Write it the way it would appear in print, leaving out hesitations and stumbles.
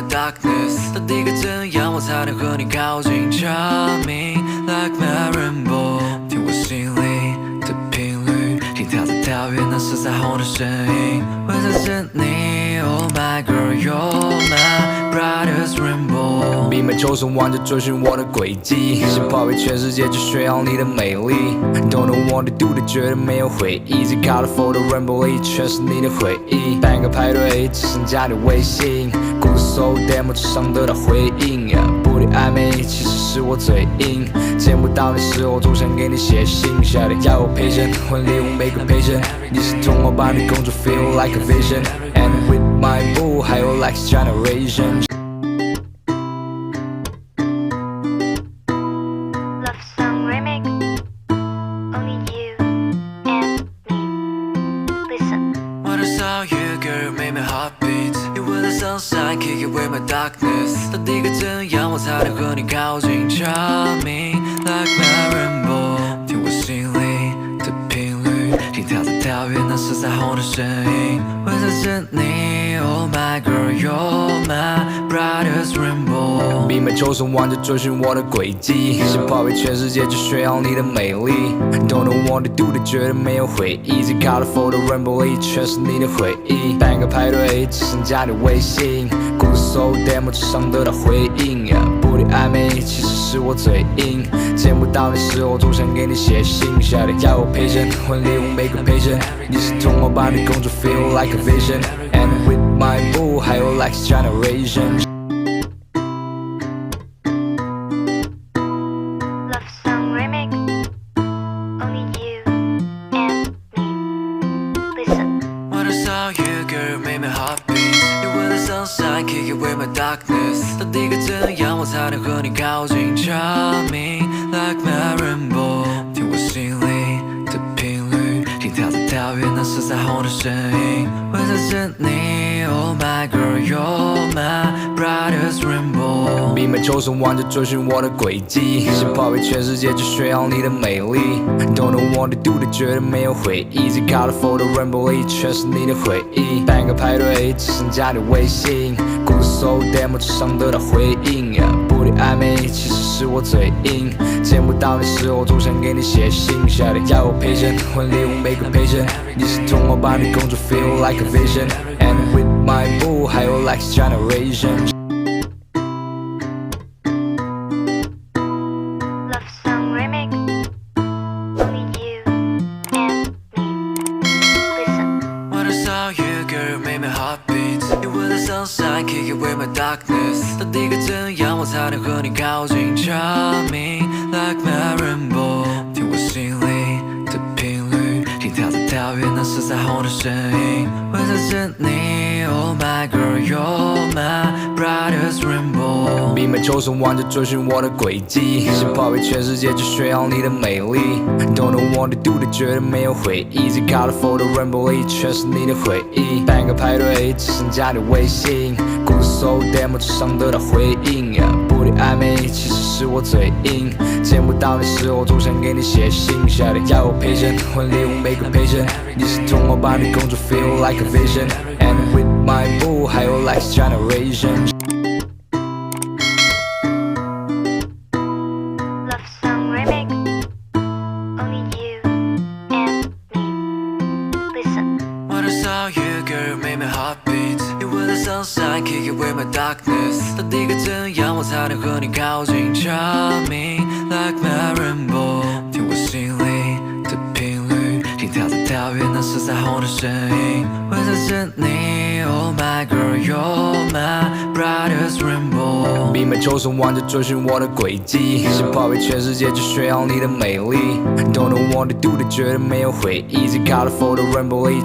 darkness， 到底该怎样我才能和你靠近？Charm me like my rainbow， 听我心里的频率，心跳在跳跃那是彩虹的声音，会在这你。Oh my girl, you're my brightest rainbow。闭门求生玩着追寻我的轨迹，想跑遍全世界就炫耀你的美丽。Don't know what to do 的觉得没有回忆，最 colorful 的 rainbow 里全是你的回忆。办个派对只剩加你微信，故事 so demo 只想得到回应。不离暧昧其实是我嘴硬，见不到你时候总想给你写信。夏天要我陪衬，婚礼我每个陪衬，你是童话般的公主 feel like a vision。And with my boo 还有 like generation。Girl, make my heart beat. You were the sunshine, kick away my darkness. 到底该怎样我才能和你靠近？Charm me like my rainbow， 听我心里的频率，心跳在跳跃那是彩虹的声音，会在这你。Oh my girl, you're my brightest rainbow。闭门求生玩着追寻我的轨迹，想跑遍全世界就炫耀你的美丽。Don't know what to do 的觉得没有回忆，最 colorful 的 rainbow 里全是你的回忆。办个派对只剩加你微信，故事 so demo 只想得到回应。不离暧昧其实是我嘴硬，见不到你时候总想给你写信。夏天要我陪衬，婚礼我每个陪衬，你是童话般的公主 feel like a vision。And with my boo 还有 like generation。Girl, make my heart beat. You were the sunshine, kick away my darkness. 到底该怎样我才能和你靠近？Charm me like my rainbow， 听我心里的频率，心跳在跳跃那是彩虹的声音，会在这你。Oh my girl, you're my brightest rainbow。闭门求生玩着追寻我的轨迹，想跑遍全世界就炫耀你的美丽。Don't know what to do 的觉得没有回忆，最 colorful 的 rainbow 里全是你的回忆。办个派对只剩加你微信，故事 so demo 只想得到回应。不离暧昧其实是我嘴硬，见不到你时候总想给你写信。夏天要我陪衬，婚礼我每个陪衬，你是童话般的公主 feel like a vision。And with my boo 还有 like generation。Girl, make my heart beat. You were the sunshine, kick away my darkness. 到底该怎样我才能和你靠近？Charm me like my rainbow， 听我心里的频率，心跳在跳跃那是彩虹的声音，会在这你。Oh my girl, you're my brightest rainbow。闭门求生玩着追寻我的轨迹，想跑遍全世界就炫耀你的美丽。Don't know what to do 的觉得没有回忆，最 colorful 的 rainbow 里全是你的回忆。办个派对只剩加你微信，故事 so demo 只想得到回应。不离暧昧其实是我嘴硬，见不到你时候总想给你写信。夏天要我陪衬，婚礼我每个陪衬，你是童话般的公主 feel like a vision。And with my boo 还有 like generation。Girl, make my heart beat. You were the sunshine, kick away my darkness. 到底该怎样我才能和你靠近？Charm me like my rainbow， 听我心里的频率，心跳在跳跃那是彩虹的声音，会在这你。Oh my girl, you're my brightest rainbow。闭门求生玩着追寻我的轨迹，想跑遍全世界就炫耀你的美丽。Don't know what to do 的觉得没有回忆，最 colorful 的 rainbow 里。